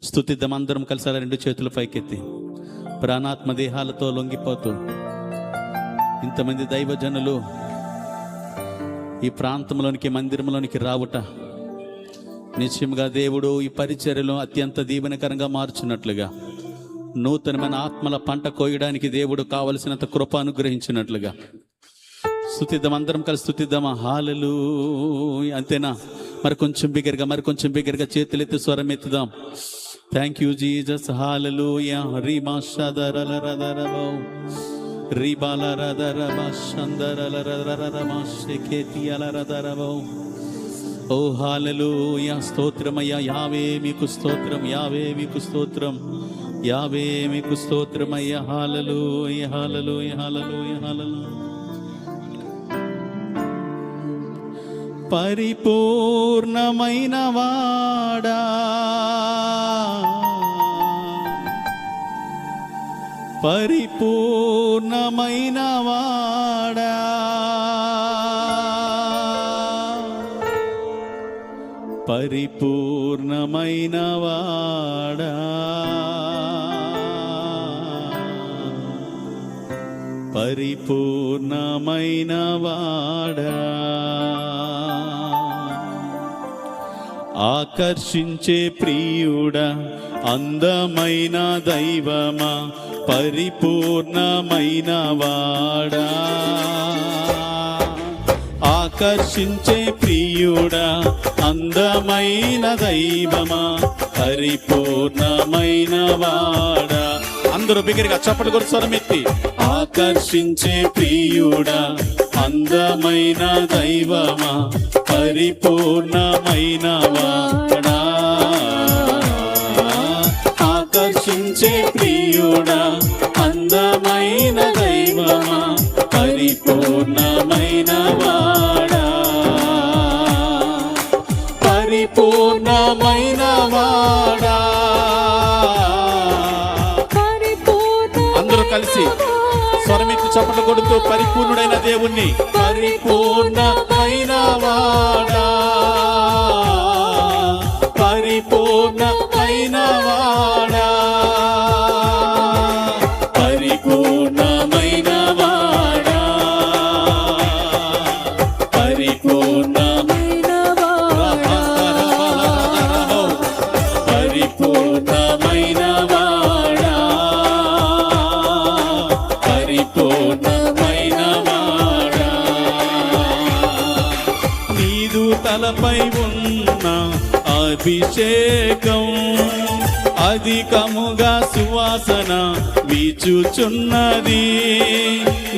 స్తుతిద్దాం అందరం కలిసి అలా రెండు చేతులు పైకెత్తి ప్రాణాత్మ దేహాలతో లొంగిపోతూ ఇంతమంది దైవజనులు ఈ ప్రాంతంలోనికి మందిరంలోనికి రావుట నిశ్చయంగా దేవుడు ఈ పరిచర్యలో అత్యంత దీవెనకరంగా మార్చున్నట్లుగా నూతనమైన ఆత్మల పంట కోయడానికి దేవుడు కావలసినంత కృప అనుగ్రహించినట్లుగా స్తుతిద్దాం అందరం కలిసి స్తుతిద్దామా. హల్లెలూయా. అంతేనా? మరి కొంచెం బిగ్గరగా చేతులెత్తి స్వరం ఎత్తుదాం. Thank you Jesus. హల్లెలూయా. రీమా షదరలరదరబో రీబాలరదరబా షందరలరదరబా షెకేతియలరదరబో. ఓ హల్లెలూయా. స్తోత్రమయ్యా. యావే మీకు స్తోత్రం, యావే మీకు స్తోత్రం, యావే మీకు స్తోత్రమయ్యా. హల్లెలూయా హల్లెలూయా హల్లెలూయా హల్లెలూయా. పరిపూర్ణమైన వాడా, పరిపూర్ణమైన వాడా, పరిపూర్ణమైన వాడా, పరిపూర్ణమైన వాడా, ఆకర్షించే ప్రియుడా, అందమైన దైవమా, పరిపూర్ణమైన వాడా, ఆకర్షించే ప్రియుడా, అందమైన దైవమా, పరిపూర్ణమైన వాడా. అందరూ బిగ్గరగా చప్పట్లు కొట్టి స్వరమెత్తి ఆకర్షించే ప్రియుడా, అందమైన దైవమా, పరిపూర్ణమైన వాడా, ఆకర్షించే ప్రియుడా, అందమైన దైవమా, పరిపూర్ణమైన వాడా, పరిపూర్ణమైన వాడా. అందరూ కలిసి స్వరమెత్తి చప్పట్లు కొడుతూ పరిపూర్ణుడైన దేవుణ్ణి, పరిపూర్ణమైన వాడా, పరిపూర్ణమైన వాడా, పరిపూర్ణమైన వాడా, పరిపూర్ణమైన వాడా, పరిపూర్ణమైన వాడా, పరిపూర్ణమైన వాడా. నీదు తలపై ఉన్న అభిషేకం అధికముగా సువాసన వీచుచున్నది.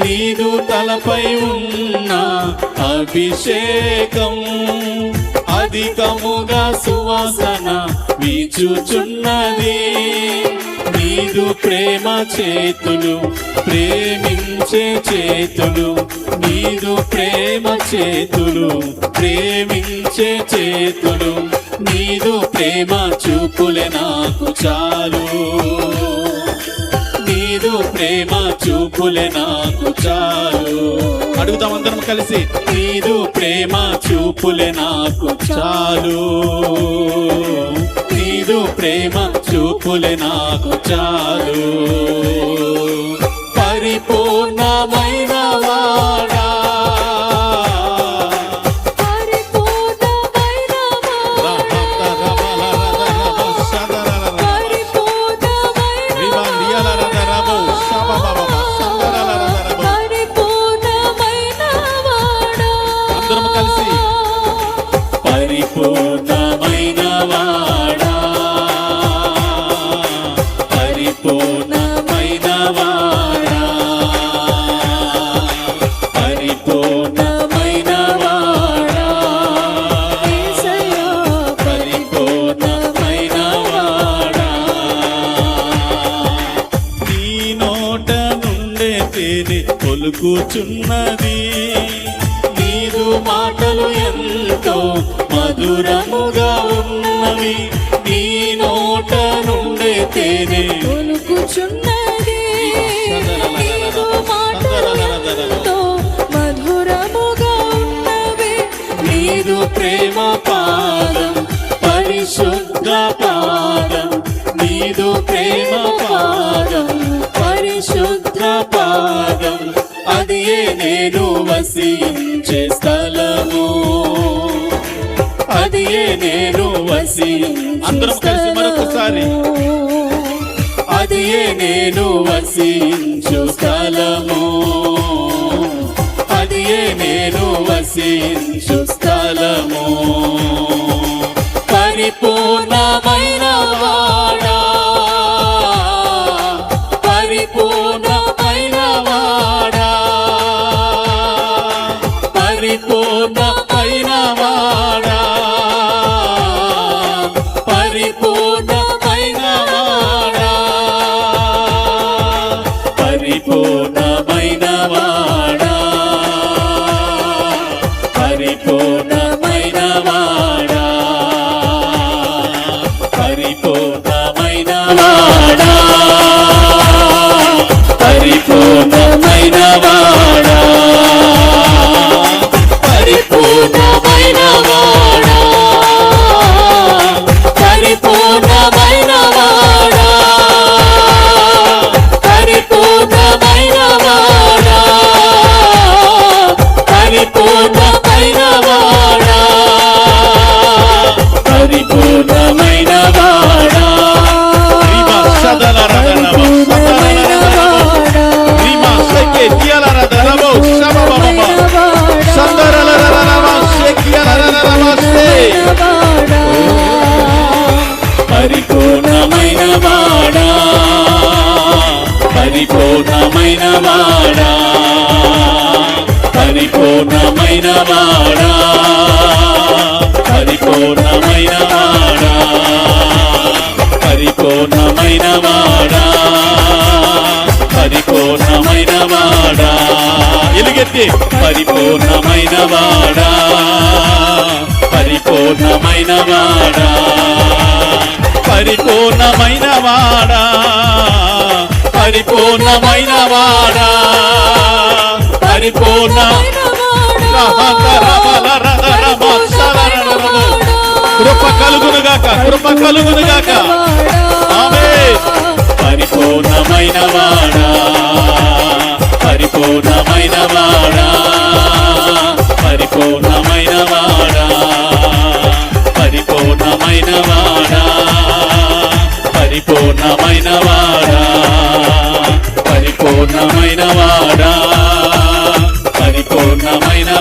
నీదు తలపై ఉన్న అభిషేకం అధికముగా సువాసన వీచుచున్నది. నీదు ప్రేమ చేతులు ప్రేమించే చేతులు, నీదు ప్రేమ చేతులు ప్రేమించే చేతులు, నీదు ప్రేమ చూపులే నాకు చాలు, నీదు ప్రేమ చూపులే నాకు చాలు. అడుగుతాం అందరం కలిసి, నీదు ప్రేమ చూపులే నాకు చాలు, నీదు ప్రేమ చూపులే నాకు చాలు, పరిపూర్ణమైన వాడా, అందరం కలిసి పరిపూర్ణమైన వాడా, పరిపూర్ణమైన వాడా, పరిపూర్ణమైన వాడా, పరిపూర్ణమైన వాడా. నీ నోట నుండే తేనె ఒలుకుచున్నది, నీదు మాటలు ఎంతో మధురముగా ఉన్నవి. నీ నోట నుండే తేనె ఒలుకుచున్నది, నీదు మాటలు ఎంతో మధురముగా ఉన్నవి. నీదు ప్రేమ పాదం పరిశుద్ధ పాదం, నీదు ప్రేమ పాదం, పరిశుద్ధ పాదం, అది నేను వసించే స్థలము, అది నేను వసించే అందరం కలిసి మరొకసారి. అది నేను వసించు స్థలము, అది నేను వసించు స్థలము. పరిపూర్ణమైన వాడా, పరిపూర్ణమైన వాడా, పరిపూర్ణమైన వాడా, పరిపూర్ణమైన వాడా, పరిపూర్ణమైన వాడా, పరిపూర్ణమైన వాడా, పరిపూర్ణమైన వాడా, పరిపూర్ణమైన వాడా, పరిపూర్ణమైన వాడా, పరిపూర్ణమైన వాడా, పరిపూర్ణమైన వాడా, పరిపూర్ణమైన వాడా, పరిపూర్ణమైన వాడా, రీమా సదలరదరబో, సదలరదరబో, రీమా సెకెటియలరదరబో, షబబబబ, సందరలరదరబ, సెకియలరదరబస్తే. పరిపూర్ణమైన వాడా, పరిపూర్ణమైన వాడా, పరిపూర్ణమైన వాడా, పరిపూర్ణమైన వాడా, పరిపూర్ణమైన వాడా, పరిపూర్ణమైన వాడా, ఎలుగెత్తి పరిపూర్ణమైన వాడా, పరిపూర్ణమైన వాడా, పరిపూర్ణమైన వాడా, పరిపూర్ణమైన వాడా, పరిపూర్ణ కృప కలుగునుగాక, కృప కలుగునుగాక. ఆమేన్. పరిపూర్ణమైన వాడా, పరిపూర్ణమైన వాడా, పరిపూర్ణమైన వాడా, పరిపూర్ణమైన వాడా, పరిపూర్ణమైన వాడా, పరిపూర్ణమైన వాడా, పరిపూర్ణమైన